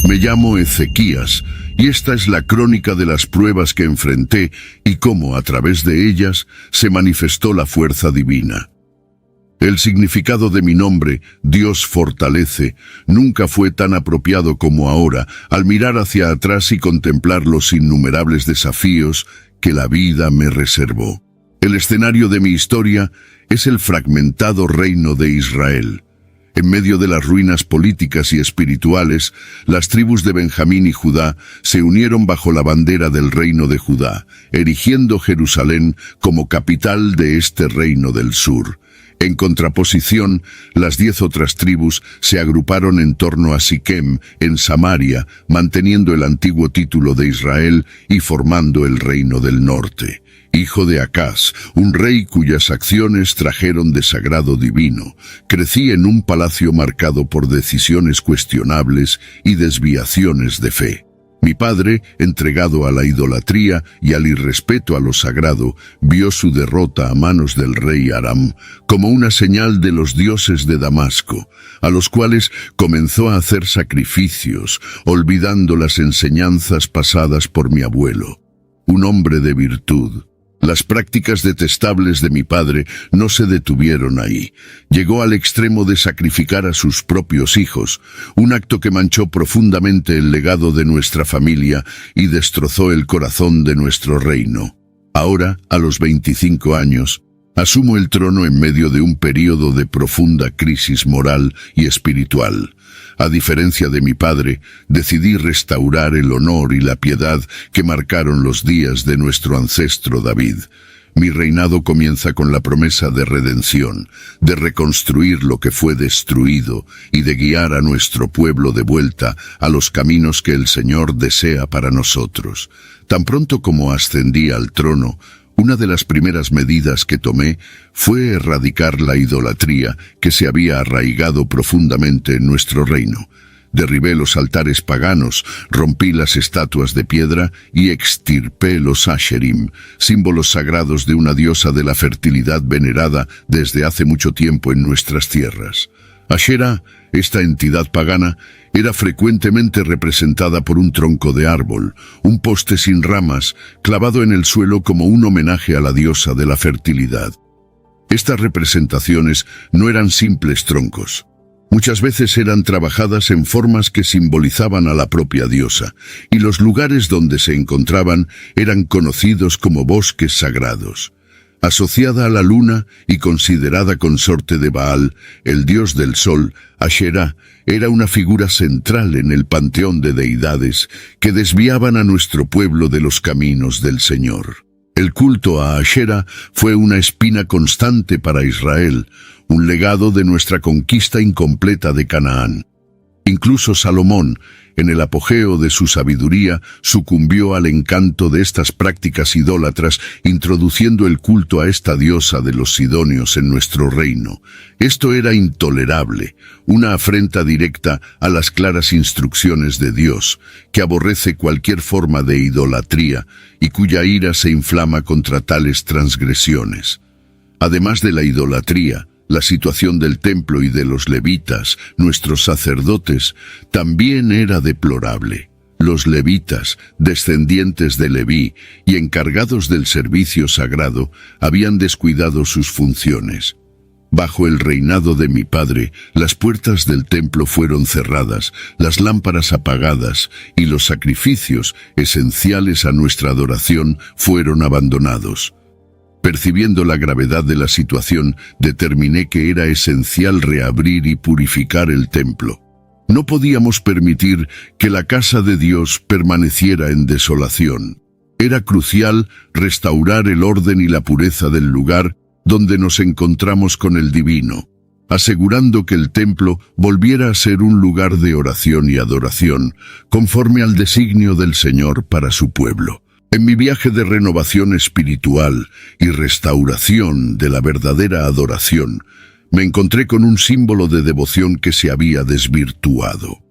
Me llamo Ezequías, y esta es la crónica de las pruebas que enfrenté y cómo a través de ellas se manifestó la fuerza divina. El significado de mi nombre, Dios fortalece, nunca fue tan apropiado como ahora, al mirar hacia atrás y contemplar los innumerables desafíos que la vida me reservó. El escenario de mi historia es el fragmentado reino de Israel. En medio de las ruinas políticas y espirituales, las tribus de Benjamín y Judá se unieron bajo la bandera del reino de Judá, erigiendo Jerusalén como capital de este reino del sur. En contraposición, las 10 otras tribus se agruparon en torno a Siquem, en Samaria, manteniendo el antiguo título de Israel y formando el reino del norte. Hijo de Acaz, un rey cuyas acciones trajeron desagrado divino, crecí en un palacio marcado por decisiones cuestionables y desviaciones de fe. Mi padre, entregado a la idolatría y al irrespeto a lo sagrado, vio su derrota a manos del rey Aram como una señal de los dioses de Damasco, a los cuales comenzó a hacer sacrificios, olvidando las enseñanzas pasadas por mi abuelo, un hombre de virtud. Las prácticas detestables de mi padre no se detuvieron ahí. Llegó al extremo de sacrificar a sus propios hijos, un acto que manchó profundamente el legado de nuestra familia y destrozó el corazón de nuestro reino. Ahora, a los 25 años, asumo el trono en medio de un período de profunda crisis moral y espiritual. A diferencia de mi padre, decidí restaurar el honor y la piedad que marcaron los días de nuestro ancestro David. Mi reinado comienza con la promesa de redención, de reconstruir lo que fue destruido y de guiar a nuestro pueblo de vuelta a los caminos que el Señor desea para nosotros. Tan pronto como ascendí al trono, una de las primeras medidas que tomé fue erradicar la idolatría que se había arraigado profundamente en nuestro reino. Derribé los altares paganos, rompí las estatuas de piedra y extirpé los Asherim, símbolos sagrados de una diosa de la fertilidad venerada desde hace mucho tiempo en nuestras tierras. Asherah, esta entidad pagana, era frecuentemente representada por un tronco de árbol, un poste sin ramas, clavado en el suelo como un homenaje a la diosa de la fertilidad. Estas representaciones no eran simples troncos. Muchas veces eran trabajadas en formas que simbolizaban a la propia diosa, y los lugares donde se encontraban eran conocidos como bosques sagrados. Asociada a la luna y considerada consorte de Baal, el dios del sol, Asherah era una figura central en el panteón de deidades que desviaban a nuestro pueblo de los caminos del Señor. El culto a Asherah fue una espina constante para Israel, un legado de nuestra conquista incompleta de Canaán. Incluso Salomón, en el apogeo de su sabiduría, sucumbió al encanto de estas prácticas idólatras, introduciendo el culto a esta diosa de los sidonios en nuestro reino. Esto era intolerable, una afrenta directa a las claras instrucciones de Dios, que aborrece cualquier forma de idolatría y cuya ira se inflama contra tales transgresiones. Además de la idolatría, la situación del templo y de los levitas, nuestros sacerdotes, también era deplorable. Los levitas, descendientes de Leví y encargados del servicio sagrado, habían descuidado sus funciones. Bajo el reinado de mi padre, las puertas del templo fueron cerradas, las lámparas apagadas y los sacrificios esenciales a nuestra adoración fueron abandonados. Percibiendo la gravedad de la situación, determiné que era esencial reabrir y purificar el templo. No podíamos permitir que la casa de Dios permaneciera en desolación. Era crucial restaurar el orden y la pureza del lugar donde nos encontramos con el divino, asegurando que el templo volviera a ser un lugar de oración y adoración, conforme al designio del Señor para su pueblo. En mi viaje de renovación espiritual y restauración de la verdadera adoración, me encontré con un símbolo de devoción que se había desvirtuado.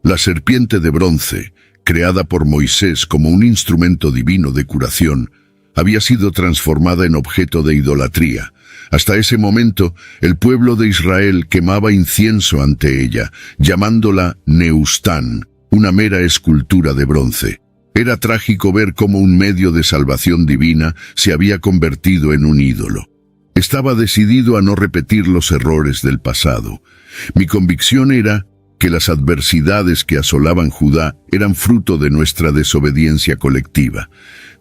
La serpiente de bronce, creada por Moisés como un instrumento divino de curación, había sido transformada en objeto de idolatría. Hasta ese momento, el pueblo de Israel quemaba incienso ante ella, llamándola Neustán, una mera escultura de bronce. Era trágico ver cómo un medio de salvación divina se había convertido en un ídolo. Estaba decidido a no repetir los errores del pasado. Mi convicción era que las adversidades que asolaban Judá eran fruto de nuestra desobediencia colectiva.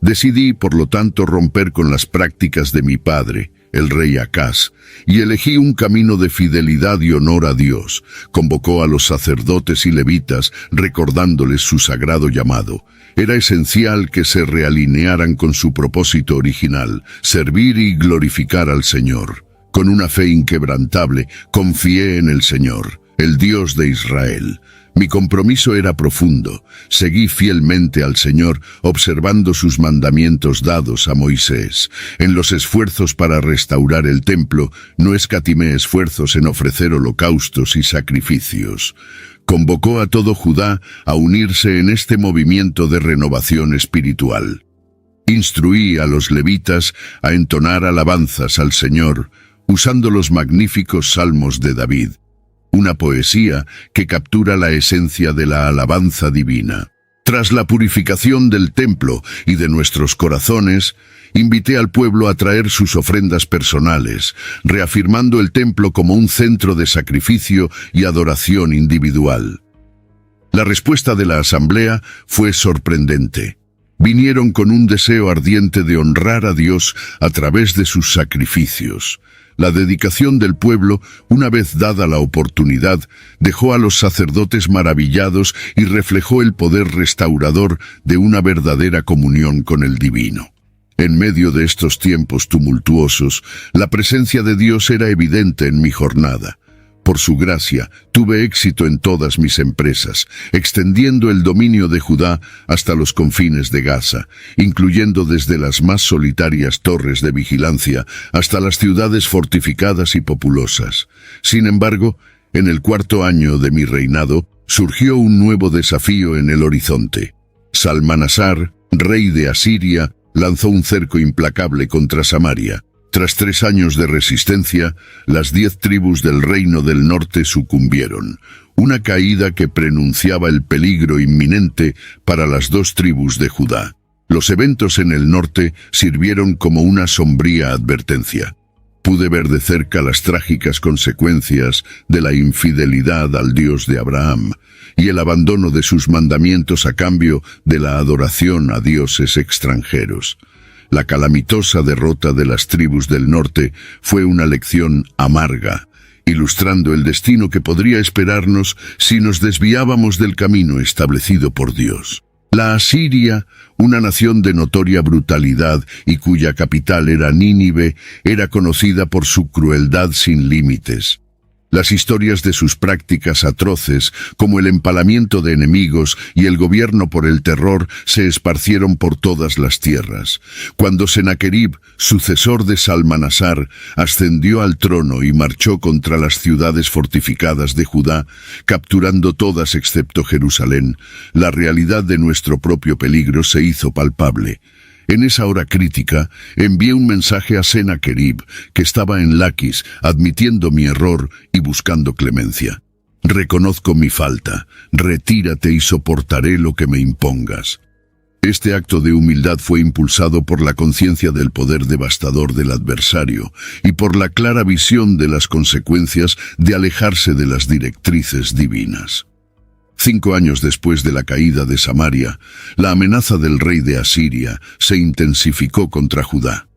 Decidí, por lo tanto, romper con las prácticas de mi padre, el rey Acaz, y elegí un camino de fidelidad y honor a Dios. Convocó a los sacerdotes y levitas, recordándoles su sagrado llamado. Era esencial que se realinearan con su propósito original, servir y glorificar al Señor. Con una fe inquebrantable, confié en el Señor, el Dios de Israel. Mi compromiso era profundo. Seguí fielmente al Señor, observando sus mandamientos dados a Moisés. En los esfuerzos para restaurar el templo, no escatimé esfuerzos en ofrecer holocaustos y sacrificios. Convocó a todo Judá a unirse en este movimiento de renovación espiritual. Instruí a los levitas a entonar alabanzas al Señor, usando los magníficos salmos de David, una poesía que captura la esencia de la alabanza divina. Tras la purificación del templo y de nuestros corazones, invité al pueblo a traer sus ofrendas personales, reafirmando el templo como un centro de sacrificio y adoración individual. La respuesta de la asamblea fue sorprendente. Vinieron con un deseo ardiente de honrar a Dios a través de sus sacrificios. La dedicación del pueblo, una vez dada la oportunidad, dejó a los sacerdotes maravillados y reflejó el poder restaurador de una verdadera comunión con el divino. En medio de estos tiempos tumultuosos, la presencia de Dios era evidente en mi jornada. Por su gracia, tuve éxito en todas mis empresas, extendiendo el dominio de Judá hasta los confines de Gaza, incluyendo desde las más solitarias torres de vigilancia hasta las ciudades fortificadas y populosas. Sin embargo, en el 4º año de mi reinado, surgió un nuevo desafío en el horizonte. Salmanasar, rey de Asiria, lanzó un cerco implacable contra Samaria. Tras 3 años de resistencia, las 10 tribus del reino del norte sucumbieron, una caída que prenunciaba el peligro inminente para las 2 tribus de Judá. Los eventos en el norte sirvieron como una sombría advertencia. Pude ver de cerca las trágicas consecuencias de la infidelidad al Dios de Abraham y el abandono de sus mandamientos a cambio de la adoración a dioses extranjeros. La calamitosa derrota de las tribus del norte fue una lección amarga, ilustrando el destino que podría esperarnos si nos desviábamos del camino establecido por Dios. La Asiria, una nación de notoria brutalidad y cuya capital era Nínive, era conocida por su crueldad sin límites. Las historias de sus prácticas atroces, como el empalamiento de enemigos y el gobierno por el terror, se esparcieron por todas las tierras. Cuando Sennacherib, sucesor de Salmanasar, ascendió al trono y marchó contra las ciudades fortificadas de Judá, capturando todas excepto Jerusalén, la realidad de nuestro propio peligro se hizo palpable. En esa hora crítica, envié un mensaje a Sennacherib, que estaba en Laquis, admitiendo mi error y buscando clemencia. Reconozco mi falta, retírate y soportaré lo que me impongas. Este acto de humildad fue impulsado por la conciencia del poder devastador del adversario y por la clara visión de las consecuencias de alejarse de las directrices divinas. 5 años después de la caída de Samaria, la amenaza del rey de Asiria se intensificó contra Judá.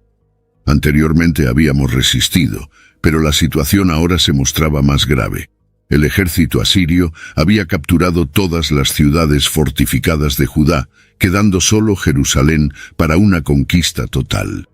Anteriormente habíamos resistido, pero la situación ahora se mostraba más grave. El ejército asirio había capturado todas las ciudades fortificadas de Judá, quedando solo Jerusalén para una conquista total.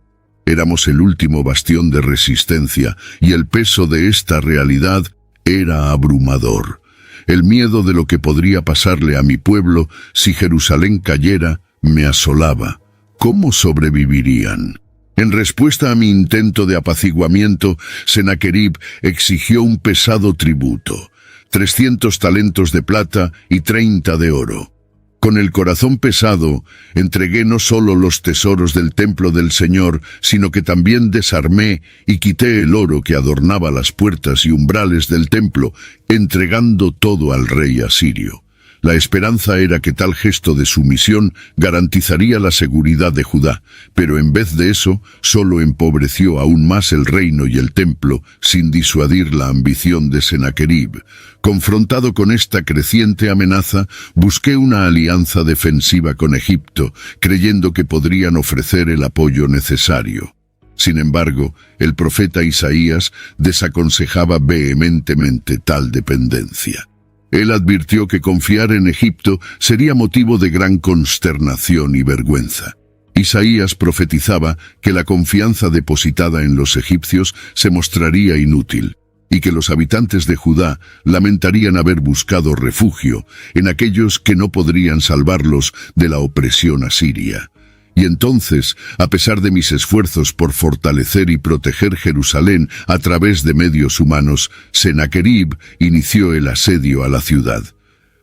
Éramos el último bastión de resistencia y el peso de esta realidad era abrumador. El miedo de lo que podría pasarle a mi pueblo si Jerusalén cayera me asolaba. ¿Cómo sobrevivirían? En respuesta a mi intento de apaciguamiento, Sennacherib exigió un pesado tributo, 300 talentos de plata y 30 de oro. Con el corazón pesado, entregué no solo los tesoros del templo del Señor, sino que también desarmé y quité el oro que adornaba las puertas y umbrales del templo, entregando todo al rey asirio. La esperanza era que tal gesto de sumisión garantizaría la seguridad de Judá, pero en vez de eso, solo empobreció aún más el reino y el templo, sin disuadir la ambición de Sennacherib. Confrontado con esta creciente amenaza, busqué una alianza defensiva con Egipto, creyendo que podrían ofrecer el apoyo necesario. Sin embargo, el profeta Isaías desaconsejaba vehementemente tal dependencia. Él advirtió que confiar en Egipto sería motivo de gran consternación y vergüenza. Isaías profetizaba que la confianza depositada en los egipcios se mostraría inútil, y que los habitantes de Judá lamentarían haber buscado refugio en aquellos que no podrían salvarlos de la opresión asiria. Y entonces, a pesar de mis esfuerzos por fortalecer y proteger Jerusalén a través de medios humanos, Sennacherib inició el asedio a la ciudad.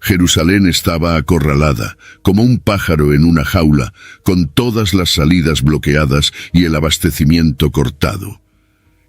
Jerusalén estaba acorralada, como un pájaro en una jaula, con todas las salidas bloqueadas y el abastecimiento cortado.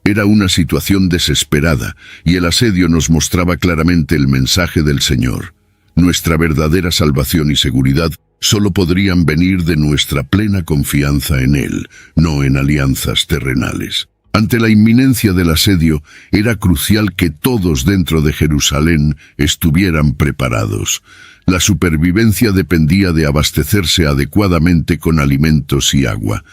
Era una situación desesperada, y el asedio nos mostraba claramente el mensaje del Señor. Nuestra verdadera salvación y seguridad solo podrían venir de nuestra plena confianza en Él, no en alianzas terrenales. Ante la inminencia del asedio, era crucial que todos dentro de Jerusalén estuvieran preparados. La supervivencia dependía de abastecerse adecuadamente con alimentos y agua.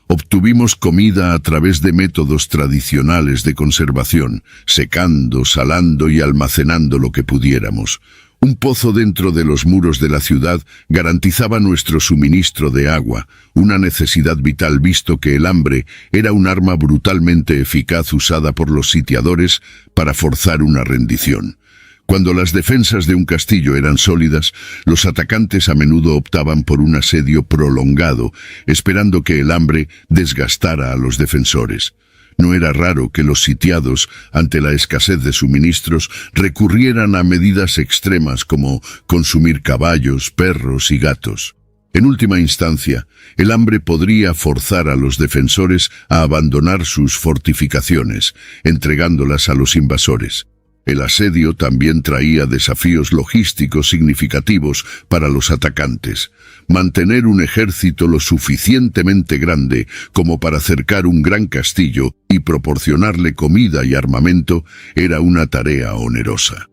Obtuvimos comida a través de métodos tradicionales de conservación, secando, salando y almacenando lo que pudiéramos. Un pozo dentro de los muros de la ciudad garantizaba nuestro suministro de agua, una necesidad vital visto que el hambre era un arma brutalmente eficaz usada por los sitiadores para forzar una rendición. Cuando las defensas de un castillo eran sólidas, los atacantes a menudo optaban por un asedio prolongado, esperando que el hambre desgastara a los defensores. No era raro que los sitiados, ante la escasez de suministros, recurrieran a medidas extremas como consumir caballos, perros y gatos. En última instancia, el hambre podría forzar a los defensores a abandonar sus fortificaciones, entregándolas a los invasores. El asedio también traía desafíos logísticos significativos para los atacantes. Mantener un ejército lo suficientemente grande como para cercar un gran castillo y proporcionarle comida y armamento era una tarea onerosa.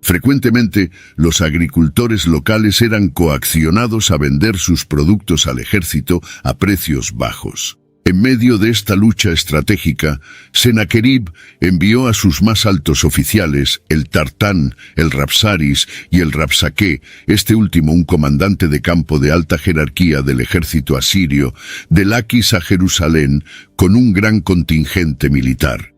Frecuentemente, los agricultores locales eran coaccionados a vender sus productos al ejército a precios bajos. En medio de esta lucha estratégica, Sennacherib envió a sus más altos oficiales, el Tartán, el Rabsaris y el Rabsaqué, este último un comandante de campo de alta jerarquía del ejército asirio, de Laquis a Jerusalén con un gran contingente militar.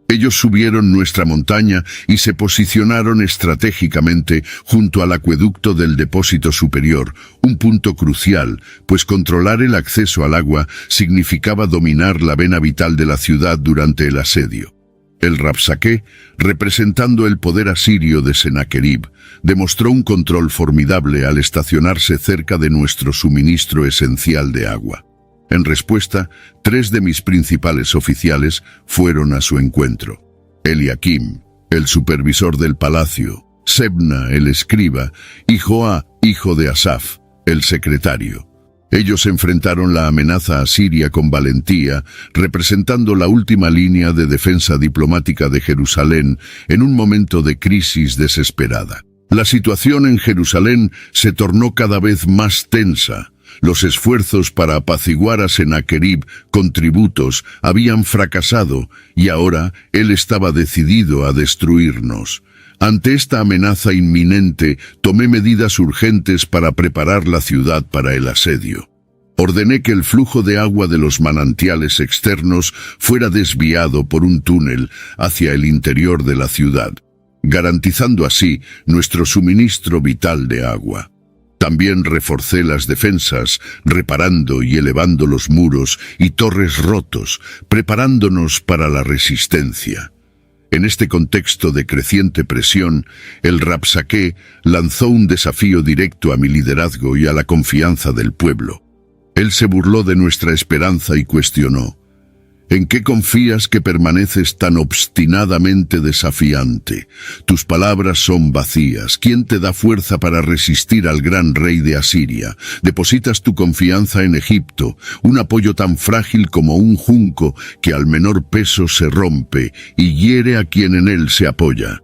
Ellos subieron nuestra montaña y se posicionaron estratégicamente junto al acueducto del depósito superior, un punto crucial, pues controlar el acceso al agua significaba dominar la vena vital de la ciudad durante el asedio. El Rabsaqué, representando el poder asirio de Sennacherib, demostró un control formidable al estacionarse cerca de nuestro suministro esencial de agua. En respuesta, 3 de mis principales oficiales fueron a su encuentro. Eliakim, el supervisor del palacio, Sebna, el escriba, y Joá, hijo de Asaf, el secretario. Ellos enfrentaron la amenaza asiria con valentía, representando la última línea de defensa diplomática de Jerusalén en un momento de crisis desesperada. La situación en Jerusalén se tornó cada vez más tensa. Los esfuerzos para apaciguar a Sennacherib con tributos habían fracasado y ahora él estaba decidido a destruirnos. Ante esta amenaza inminente, tomé medidas urgentes para preparar la ciudad para el asedio. Ordené que el flujo de agua de los manantiales externos fuera desviado por un túnel hacia el interior de la ciudad, garantizando así nuestro suministro vital de agua. También reforcé las defensas, reparando y elevando los muros y torres rotos, preparándonos para la resistencia. En este contexto de creciente presión, el Rabsaqué lanzó un desafío directo a mi liderazgo y a la confianza del pueblo. Él se burló de nuestra esperanza y cuestionó: ¿En qué confías que permaneces tan obstinadamente desafiante? Tus palabras son vacías. ¿Quién te da fuerza para resistir al gran rey de Asiria? Depositas tu confianza en Egipto, un apoyo tan frágil como un junco que al menor peso se rompe y hiere a quien en él se apoya.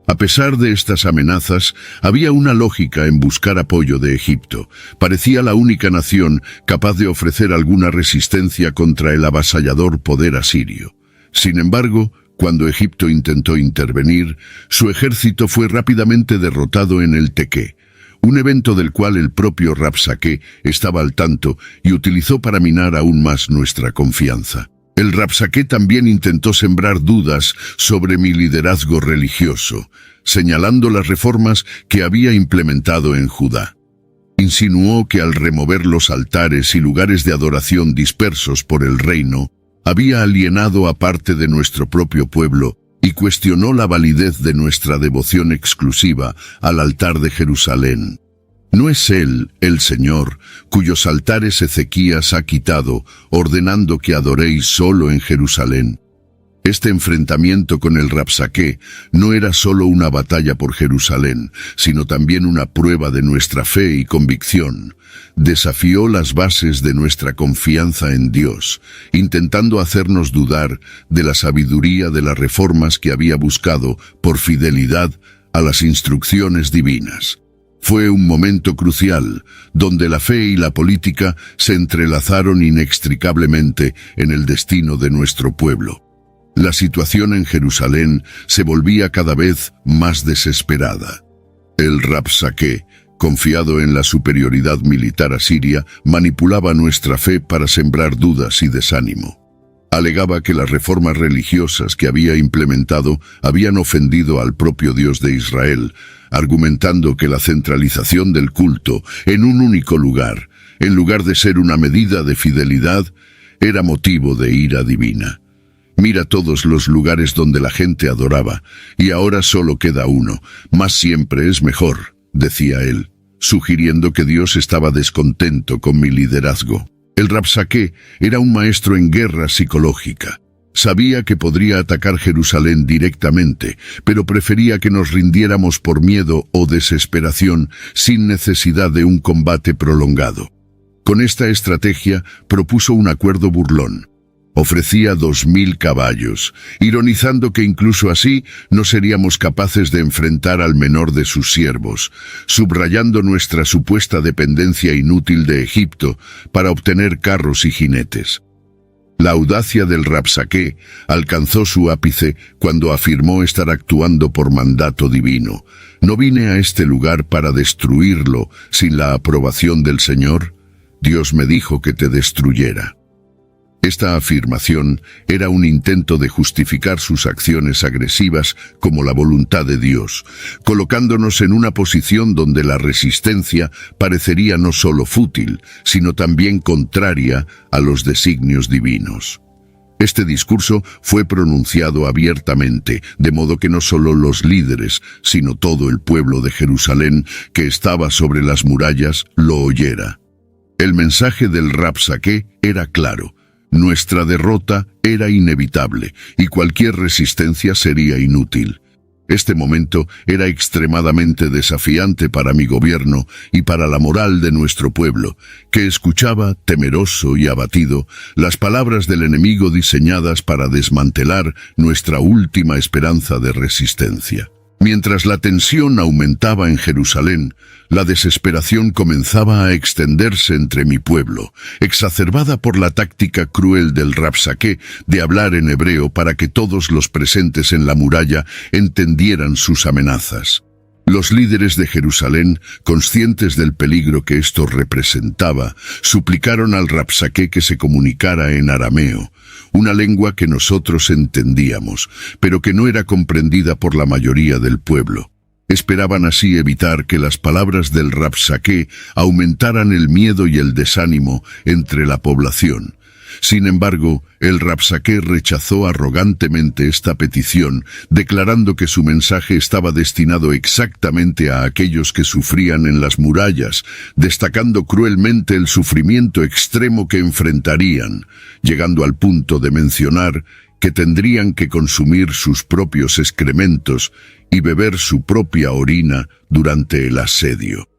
A pesar de estas amenazas, había una lógica en buscar apoyo de Egipto. Parecía la única nación capaz de ofrecer alguna resistencia contra el avasallador poder asirio. Sin embargo, cuando Egipto intentó intervenir, su ejército fue rápidamente derrotado en el Tequé, un evento del cual el propio Rabsaqué estaba al tanto y utilizó para minar aún más nuestra confianza. El Rabsaqué también intentó sembrar dudas sobre mi liderazgo religioso, señalando las reformas que había implementado en Judá. Insinuó que al remover los altares y lugares de adoración dispersos por el reino, había alienado a parte de nuestro propio pueblo y cuestionó la validez de nuestra devoción exclusiva al altar de Jerusalén. ¿No es Él, el Señor, cuyos altares Ezequías ha quitado, ordenando que adoréis solo en Jerusalén? Este enfrentamiento con el Rabsaqué no era solo una batalla por Jerusalén, sino también una prueba de nuestra fe y convicción. Desafió las bases de nuestra confianza en Dios, intentando hacernos dudar de la sabiduría de las reformas que había buscado por fidelidad a las instrucciones divinas. Fue un momento crucial, donde la fe y la política se entrelazaron inextricablemente en el destino de nuestro pueblo. La situación en Jerusalén se volvía cada vez más desesperada. El Rabsaqué, confiado en la superioridad militar asiria, manipulaba nuestra fe para sembrar dudas y desánimo. Alegaba que las reformas religiosas que había implementado habían ofendido al propio Dios de Israel, argumentando que la centralización del culto en un único lugar, en lugar de ser una medida de fidelidad, era motivo de ira divina. Mira todos los lugares donde la gente adoraba, y ahora solo queda uno. Más siempre es mejor, decía él, sugiriendo que Dios estaba descontento con mi liderazgo. El Rabsaqué era un maestro en guerra psicológica. Sabía que podría atacar Jerusalén directamente, pero prefería que nos rindiéramos por miedo o desesperación sin necesidad de un combate prolongado. Con esta estrategia propuso un acuerdo burlón. Ofrecía 2000 caballos, ironizando que incluso así no seríamos capaces de enfrentar al menor de sus siervos, subrayando nuestra supuesta dependencia inútil de Egipto para obtener carros y jinetes. La audacia del Rabsaqué alcanzó su ápice cuando afirmó estar actuando por mandato divino. ¿No vine a este lugar para destruirlo sin la aprobación del Señor? Dios me dijo que te destruyera. Esta afirmación era un intento de justificar sus acciones agresivas como la voluntad de Dios, colocándonos en una posición donde la resistencia parecería no solo fútil, sino también contraria a los designios divinos. Este discurso fue pronunciado abiertamente, de modo que no solo los líderes, sino todo el pueblo de Jerusalén, que estaba sobre las murallas, lo oyera. El mensaje del Rabsaqué era claro. Nuestra derrota era inevitable y cualquier resistencia sería inútil. Este momento era extremadamente desafiante para mi gobierno y para la moral de nuestro pueblo, que escuchaba, temeroso y abatido, las palabras del enemigo diseñadas para desmantelar nuestra última esperanza de resistencia. Mientras la tensión aumentaba en Jerusalén, la desesperación comenzaba a extenderse entre mi pueblo, exacerbada por la táctica cruel del Rabsaqué de hablar en hebreo para que todos los presentes en la muralla entendieran sus amenazas. Los líderes de Jerusalén, conscientes del peligro que esto representaba, suplicaron al Rabsaqué que se comunicara en arameo, una lengua que nosotros entendíamos, pero que no era comprendida por la mayoría del pueblo. Esperaban así evitar que las palabras del Rabsaqué aumentaran el miedo y el desánimo entre la población. Sin embargo, el Rabsaqué rechazó arrogantemente esta petición, declarando que su mensaje estaba destinado exactamente a aquellos que sufrían en las murallas, destacando cruelmente el sufrimiento extremo que enfrentarían, llegando al punto de mencionar que tendrían que consumir sus propios excrementos y beber su propia orina durante el asedio.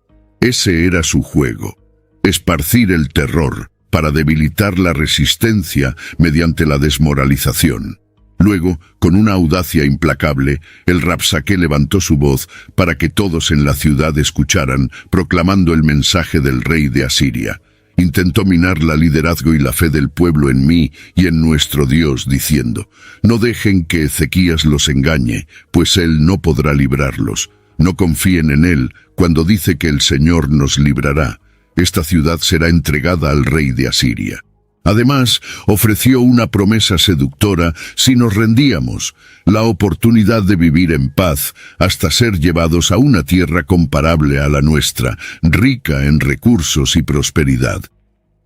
Ese era su juego, esparcir el terror para debilitar la resistencia mediante la desmoralización. Luego, con una audacia implacable, el Rabsaqué levantó su voz para que todos en la ciudad escucharan, proclamando el mensaje del rey de Asiria. Intentó minar la liderazgo y la fe del pueblo en mí y en nuestro Dios, diciendo: no dejen que Ezequías los engañe, pues él no podrá librarlos. No confíen en él cuando dice que el Señor nos librará. Esta ciudad será entregada al rey de Asiria. Además, ofreció una promesa seductora si nos rendíamos, la oportunidad de vivir en paz hasta ser llevados a una tierra comparable a la nuestra, rica en recursos y prosperidad.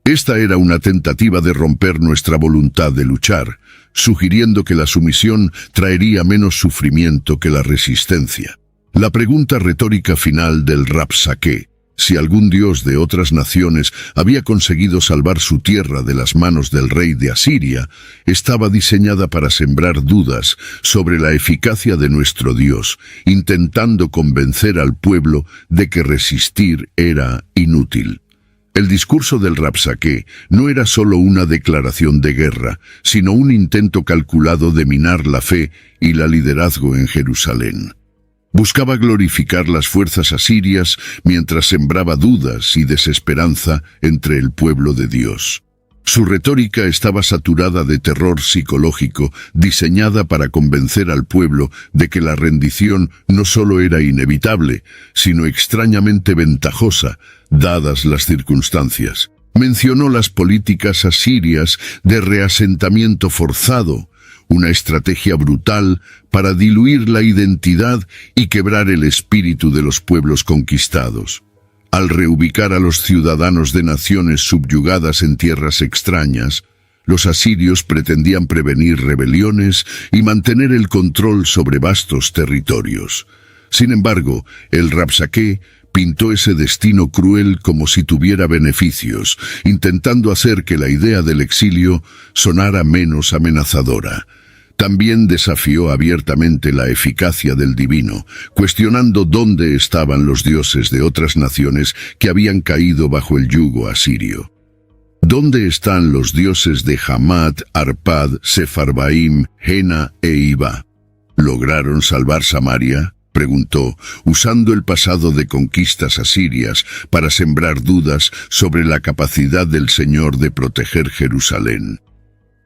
Esta era una tentativa de romper nuestra voluntad de luchar, sugiriendo que la sumisión traería menos sufrimiento que la resistencia. La pregunta retórica final del Rabsaqué: si algún dios de otras naciones había conseguido salvar su tierra de las manos del rey de Asiria, estaba diseñada para sembrar dudas sobre la eficacia de nuestro Dios, intentando convencer al pueblo de que resistir era inútil. El discurso del Rabsaqué no era solo una declaración de guerra, sino un intento calculado de minar la fe y la liderazgo en Jerusalén. Buscaba glorificar las fuerzas asirias mientras sembraba dudas y desesperanza entre el pueblo de Dios. Su retórica estaba saturada de terror psicológico, diseñada para convencer al pueblo de que la rendición no solo era inevitable, sino extrañamente ventajosa, dadas las circunstancias. Mencionó las políticas asirias de reasentamiento forzado, una estrategia brutal para diluir la identidad y quebrar el espíritu de los pueblos conquistados. Al reubicar a los ciudadanos de naciones subyugadas en tierras extrañas, los asirios pretendían prevenir rebeliones y mantener el control sobre vastos territorios. Sin embargo, el Rabsaqué pintó ese destino cruel como si tuviera beneficios, intentando hacer que la idea del exilio sonara menos amenazadora. También desafió abiertamente la eficacia del divino, cuestionando dónde estaban los dioses de otras naciones que habían caído bajo el yugo asirio. ¿Dónde están los dioses de Hamat, Arpad, Sefarbaim, Hena e Iba? ¿Lograron salvar Samaria?, preguntó, usando el pasado de conquistas asirias para sembrar dudas sobre la capacidad del Señor de proteger Jerusalén.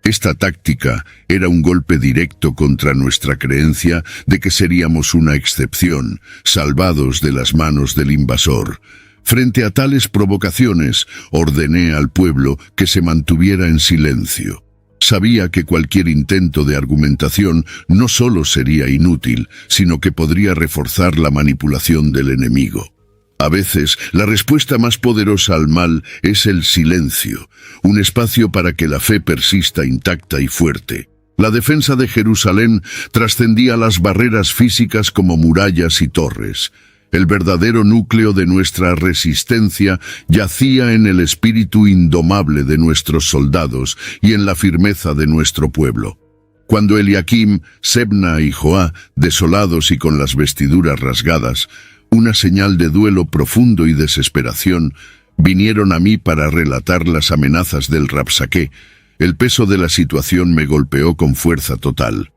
Esta táctica era un golpe directo contra nuestra creencia de que seríamos una excepción, salvados de las manos del invasor. Frente a tales provocaciones, ordené al pueblo que se mantuviera en silencio. Sabía que cualquier intento de argumentación no solo sería inútil, sino que podría reforzar la manipulación del enemigo. A veces, la respuesta más poderosa al mal es el silencio, un espacio para que la fe persista intacta y fuerte. La defensa de Jerusalén trascendía las barreras físicas como murallas y torres. El verdadero núcleo de nuestra resistencia yacía en el espíritu indomable de nuestros soldados y en la firmeza de nuestro pueblo. Cuando Eliakim, Sebna y Joá, desolados y con las vestiduras rasgadas, una señal de duelo profundo y desesperación, vinieron a mí para relatar las amenazas del Rabsaqué, el peso de la situación me golpeó con fuerza total.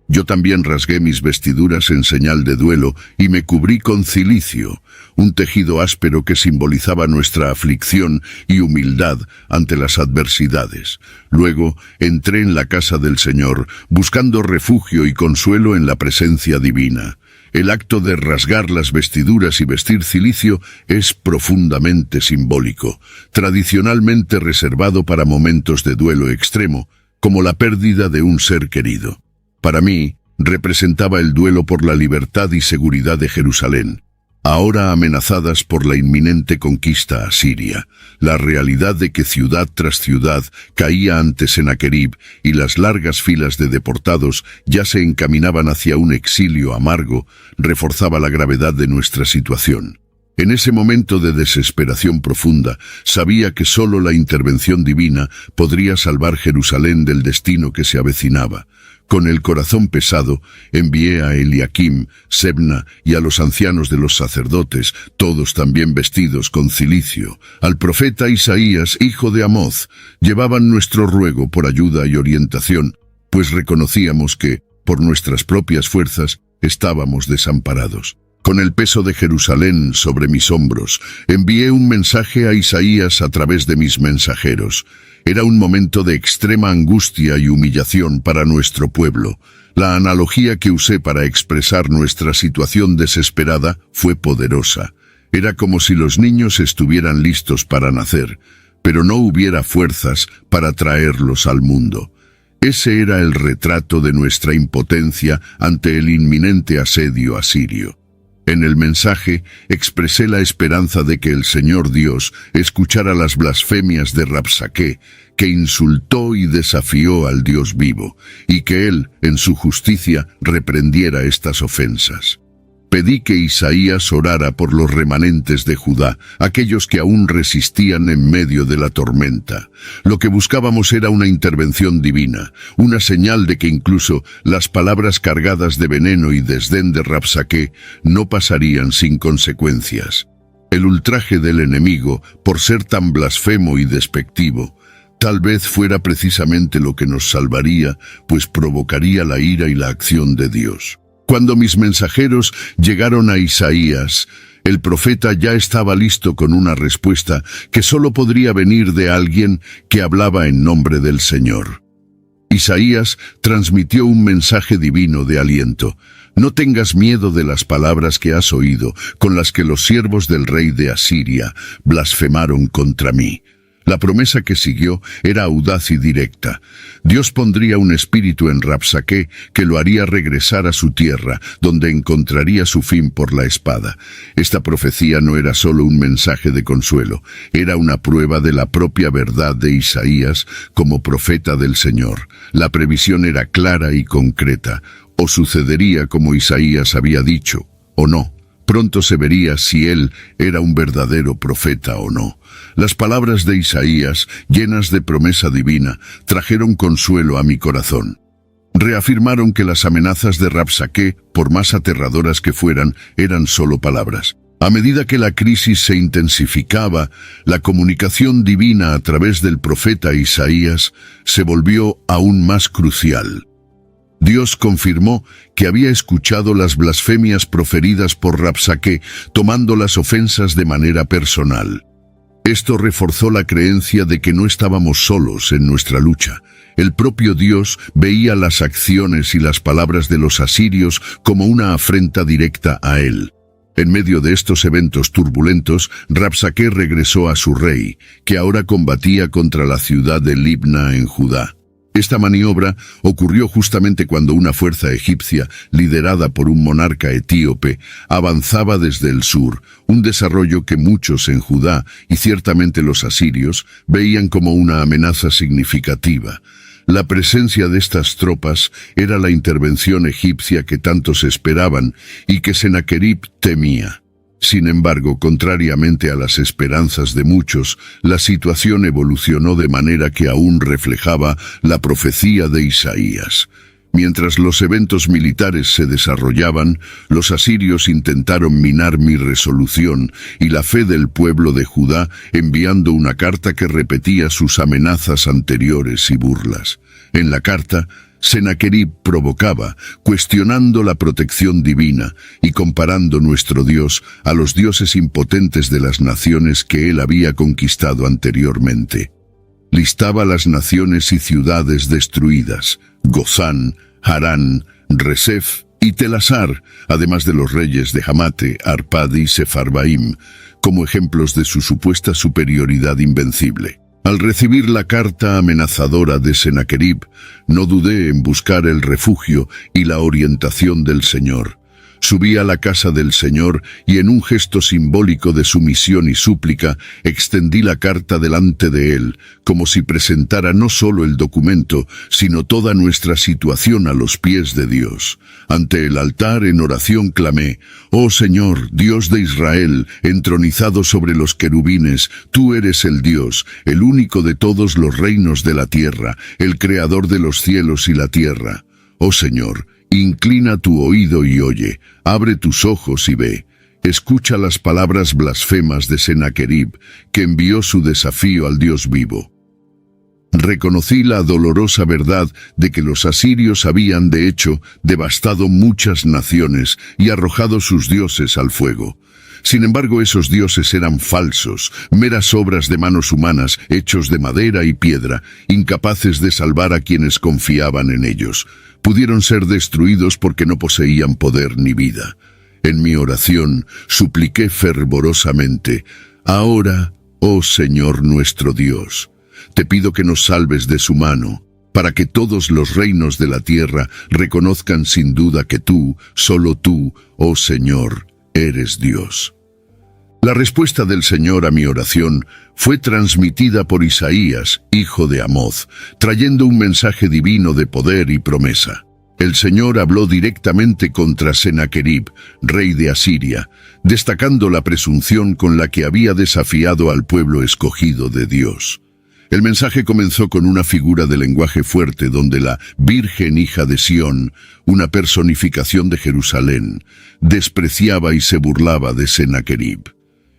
Yo también rasgué mis vestiduras en señal de duelo y me cubrí con cilicio, un tejido áspero que simbolizaba nuestra aflicción y humildad ante las adversidades. Luego entré en la casa del Señor, buscando refugio y consuelo en la presencia divina. El acto de rasgar las vestiduras y vestir cilicio es profundamente simbólico, tradicionalmente reservado para momentos de duelo extremo, como la pérdida de un ser querido. Para mí, representaba el duelo por la libertad y seguridad de Jerusalén. ahora amenazadas por la inminente conquista asiria, la realidad de que ciudad tras ciudad caía ante Sennacherib y las largas filas de deportados ya se encaminaban hacia un exilio amargo, reforzaba la gravedad de nuestra situación. En ese momento de desesperación profunda, sabía que solo la intervención divina podría salvar Jerusalén del destino que se avecinaba. Con el corazón pesado, envié a Eliakim, Sebna y a los ancianos de los sacerdotes, todos también vestidos con cilicio, al profeta Isaías, hijo de Amoz. Llevaban nuestro ruego por ayuda y orientación, pues reconocíamos que, por nuestras propias fuerzas, estábamos desamparados. Con el peso de Jerusalén sobre mis hombros, envié un mensaje a Isaías a través de mis mensajeros. Era un momento de extrema angustia y humillación para nuestro pueblo. La analogía que usé para expresar nuestra situación desesperada fue poderosa. Era como si los niños estuvieran listos para nacer, pero no hubiera fuerzas para traerlos al mundo. Ese era el retrato de nuestra impotencia ante el inminente asedio asirio. En el mensaje expresé la esperanza de que el Señor Dios escuchara las blasfemias de Rabsaqué, que insultó y desafió al Dios vivo, y que Él, en su justicia, reprendiera estas ofensas. Pedí que Isaías orara por los remanentes de Judá, aquellos que aún resistían en medio de la tormenta. Lo que buscábamos era una intervención divina, una señal de que incluso las palabras cargadas de veneno y desdén de Rabsaqué no pasarían sin consecuencias. El ultraje del enemigo, por ser tan blasfemo y despectivo, tal vez fuera precisamente lo que nos salvaría, pues provocaría la ira y la acción de Dios. Cuando mis mensajeros llegaron a Isaías, el profeta ya estaba listo con una respuesta que solo podría venir de alguien que hablaba en nombre del Señor. Isaías transmitió un mensaje divino de aliento. No tengas miedo de las palabras que has oído, con las que los siervos del rey de Asiria blasfemaron contra mí. La promesa que siguió era audaz y directa. Dios pondría un espíritu en Rabsaqué que lo haría regresar a su tierra, donde encontraría su fin por la espada. Esta profecía no era solo un mensaje de consuelo, era una prueba de la propia verdad de Isaías como profeta del Señor. La previsión era clara y concreta. O sucedería como Isaías había dicho, o no. Pronto se vería si él era un verdadero profeta o no. Las palabras de Isaías, llenas de promesa divina, trajeron consuelo a mi corazón. Reafirmaron que las amenazas de Rabsaqué, por más aterradoras que fueran, eran solo palabras. A medida que la crisis se intensificaba, la comunicación divina a través del profeta Isaías se volvió aún más crucial. Dios confirmó que había escuchado las blasfemias proferidas por Rabsaqué, tomando las ofensas de manera personal. Esto reforzó la creencia de que no estábamos solos en nuestra lucha. El propio Dios veía las acciones y las palabras de los asirios como una afrenta directa a él. En medio de estos eventos turbulentos, Rabsaqué regresó a su rey, que ahora combatía contra la ciudad de Libna en Judá. Esta maniobra ocurrió justamente cuando una fuerza egipcia, liderada por un monarca etíope, avanzaba desde el sur, un desarrollo que muchos en Judá, y ciertamente los asirios, veían como una amenaza significativa. La presencia de estas tropas era la intervención egipcia que tantos esperaban y que Sennacherib temía. Sin embargo, contrariamente a las esperanzas de muchos, la situación evolucionó de manera que aún reflejaba la profecía de Isaías. Mientras los eventos militares se desarrollaban, los asirios intentaron minar mi resolución y la fe del pueblo de Judá, enviando una carta que repetía sus amenazas anteriores y burlas. En la carta, Sennacherib provocaba, cuestionando la protección divina y comparando nuestro Dios a los dioses impotentes de las naciones que él había conquistado anteriormente. Listaba las naciones y ciudades destruidas, Gozán, Harán, Resef y Telasar, además de los reyes de Hamate, Arpad y Sefarbaim, como ejemplos de su supuesta superioridad invencible. Al recibir la carta amenazadora de Sennacherib, no dudé en buscar el refugio y la orientación del Señor. Subí a la casa del Señor y en un gesto simbólico de sumisión y súplica, extendí la carta delante de Él, como si presentara no solo el documento, sino toda nuestra situación a los pies de Dios. Ante el altar en oración clamé: «Oh Señor, Dios de Israel, entronizado sobre los querubines, tú eres el Dios, el único de todos los reinos de la tierra, el creador de los cielos y la tierra. Oh Señor, inclina tu oído y oye, abre tus ojos y ve. Escucha las palabras blasfemas de Sennacherib, que envió su desafío al Dios vivo». Reconocí la dolorosa verdad de que los asirios habían, de hecho, devastado muchas naciones y arrojado sus dioses al fuego. Sin embargo, esos dioses eran falsos, meras obras de manos humanas, hechos de madera y piedra, incapaces de salvar a quienes confiaban en ellos. Pudieron ser destruidos porque no poseían poder ni vida. En mi oración, supliqué fervorosamente: «Ahora, oh Señor nuestro Dios, te pido que nos salves de su mano, para que todos los reinos de la tierra reconozcan sin duda que tú, solo tú, oh Señor, eres Dios». La respuesta del Señor a mi oración fue transmitida por Isaías, hijo de Amoz, trayendo un mensaje divino de poder y promesa. El Señor habló directamente contra Sennacherib, rey de Asiria, destacando la presunción con la que había desafiado al pueblo escogido de Dios. El mensaje comenzó con una figura de lenguaje fuerte donde la Virgen hija de Sión, una personificación de Jerusalén, despreciaba y se burlaba de Sennacherib.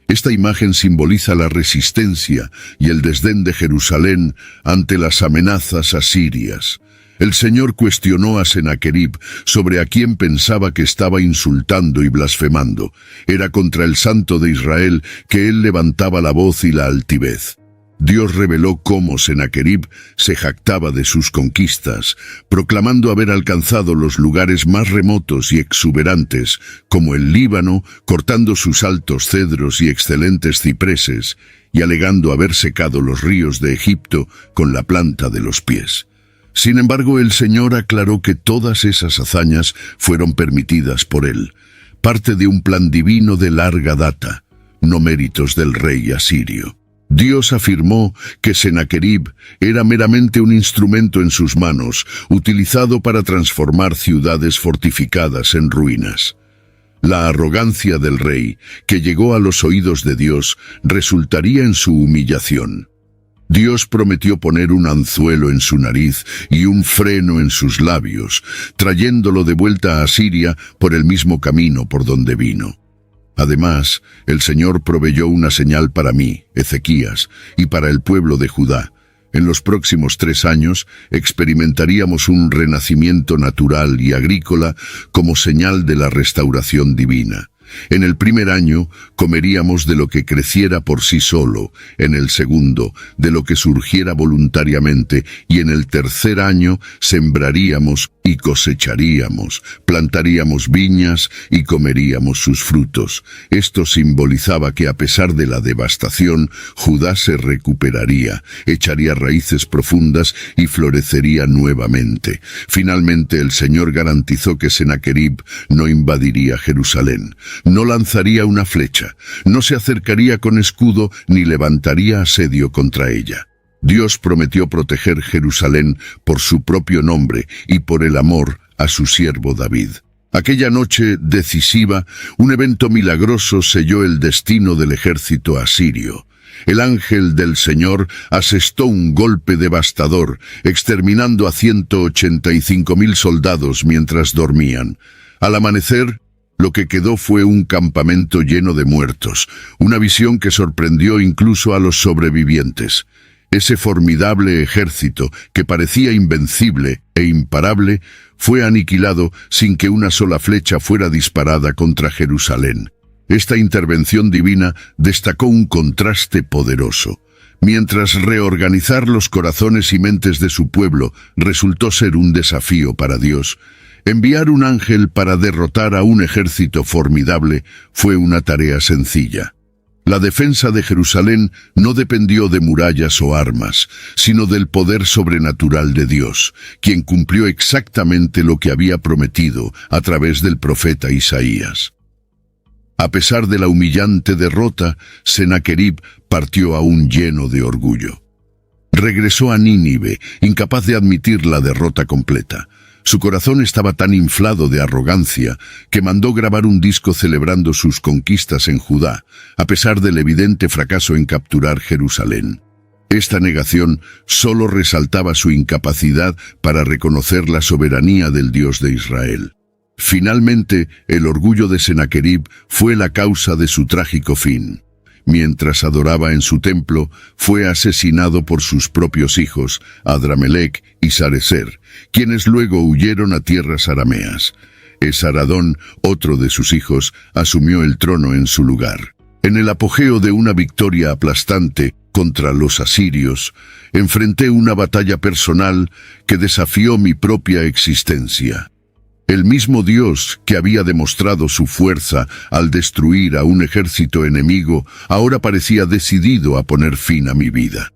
Esta imagen simboliza la resistencia y el desdén de Jerusalén ante las amenazas asirias. El Señor cuestionó a Sennacherib sobre a quién pensaba que estaba insultando y blasfemando. Era contra el Santo de Israel que él levantaba la voz y la altivez. Dios reveló cómo Sennacherib se jactaba de sus conquistas, proclamando haber alcanzado los lugares más remotos y exuberantes, como el Líbano, cortando sus altos cedros y excelentes cipreses, y alegando haber secado los ríos de Egipto con la planta de los pies. Sin embargo, el Señor aclaró que todas esas hazañas fueron permitidas por él, parte de un plan divino de larga data, no méritos del rey asirio. Dios afirmó que Sennacherib era meramente un instrumento en sus manos, utilizado para transformar ciudades fortificadas en ruinas. La arrogancia del rey, que llegó a los oídos de Dios, resultaría en su humillación. Dios prometió poner un anzuelo en su nariz y un freno en sus labios, trayéndolo de vuelta a Asiria por el mismo camino por donde vino. Además, el Señor proveyó una señal para mí, Ezequías, y para el pueblo de Judá. En los próximos 3 años experimentaríamos un renacimiento natural y agrícola como señal de la restauración divina. En el primer año comeríamos de lo que creciera por sí solo, en el segundo de lo que surgiera voluntariamente, y en el tercer año sembraríamos y cosecharíamos, plantaríamos viñas y comeríamos sus frutos. Esto simbolizaba que a pesar de la devastación, Judá se recuperaría, echaría raíces profundas y florecería nuevamente. Finalmente el Señor garantizó que Sennacherib no invadiría Jerusalén, no lanzaría una flecha, no se acercaría con escudo ni levantaría asedio contra ella. Dios prometió proteger Jerusalén por su propio nombre y por el amor a su siervo David. Aquella noche decisiva, un evento milagroso selló el destino del ejército asirio. El ángel del Señor asestó un golpe devastador, exterminando a 185.000 soldados mientras dormían. Al amanecer, lo que quedó fue un campamento lleno de muertos, una visión que sorprendió incluso a los sobrevivientes. Ese formidable ejército, que parecía invencible e imparable, fue aniquilado sin que una sola flecha fuera disparada contra Jerusalén. Esta intervención divina destacó un contraste poderoso. Mientras reorganizar los corazones y mentes de su pueblo resultó ser un desafío para Dios, enviar un ángel para derrotar a un ejército formidable fue una tarea sencilla. La defensa de Jerusalén no dependió de murallas o armas, sino del poder sobrenatural de Dios, quien cumplió exactamente lo que había prometido a través del profeta Isaías. A pesar de la humillante derrota, Sennacherib partió aún lleno de orgullo. Regresó a Nínive, incapaz de admitir la derrota completa. Su corazón estaba tan inflado de arrogancia que mandó grabar un disco celebrando sus conquistas en Judá, a pesar del evidente fracaso en capturar Jerusalén. Esta negación solo resaltaba su incapacidad para reconocer la soberanía del Dios de Israel. Finalmente, el orgullo de Sennacherib fue la causa de su trágico fin. Mientras adoraba en su templo, fue asesinado por sus propios hijos, Adramelech y Sarecer, quienes luego huyeron a tierras arameas. Esaradón, otro de sus hijos, asumió el trono en su lugar. En el apogeo de una victoria aplastante contra los asirios, enfrenté una batalla personal que desafió mi propia existencia. El mismo Dios que había demostrado su fuerza al destruir a un ejército enemigo, ahora parecía decidido a poner fin a mi vida.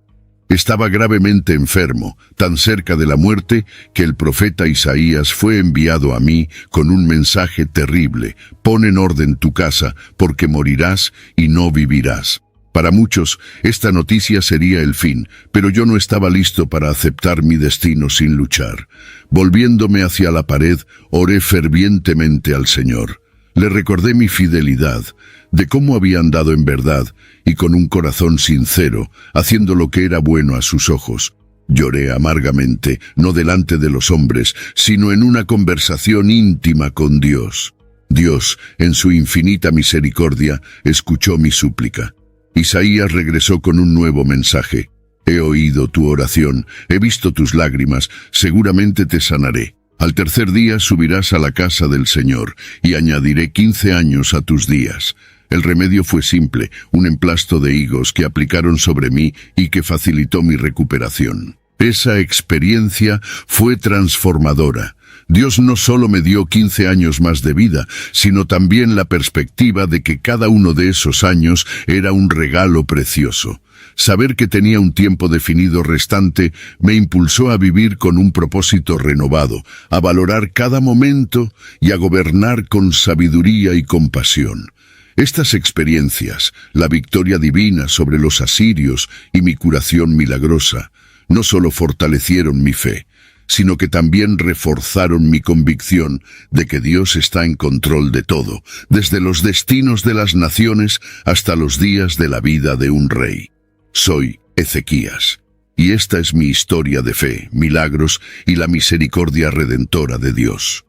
Estaba gravemente enfermo, tan cerca de la muerte que el profeta Isaías fue enviado a mí con un mensaje terrible: «Pon en orden tu casa, porque morirás y no vivirás». Para muchos, esta noticia sería el fin, pero yo no estaba listo para aceptar mi destino sin luchar. Volviéndome hacia la pared, oré fervientemente al Señor. Le recordé mi fidelidad, de cómo había andado en verdad y con un corazón sincero, haciendo lo que era bueno a sus ojos. Lloré amargamente, no delante de los hombres, sino en una conversación íntima con Dios. Dios, en su infinita misericordia, escuchó mi súplica. Isaías regresó con un nuevo mensaje. «He oído tu oración, he visto tus lágrimas, seguramente te sanaré. Al tercer día subirás a la casa del Señor, y añadiré 15 años a tus días». El remedio fue simple, un emplasto de higos que aplicaron sobre mí y que facilitó mi recuperación. Esa experiencia fue transformadora. Dios no solo me dio 15 años más de vida, sino también la perspectiva de que cada uno de esos años era un regalo precioso. Saber que tenía un tiempo definido restante me impulsó a vivir con un propósito renovado, a valorar cada momento y a gobernar con sabiduría y compasión. Estas experiencias, la victoria divina sobre los asirios y mi curación milagrosa, no solo fortalecieron mi fe, sino que también reforzaron mi convicción de que Dios está en control de todo, desde los destinos de las naciones hasta los días de la vida de un rey. Soy Ezequías, y esta es mi historia de fe, milagros y la misericordia redentora de Dios.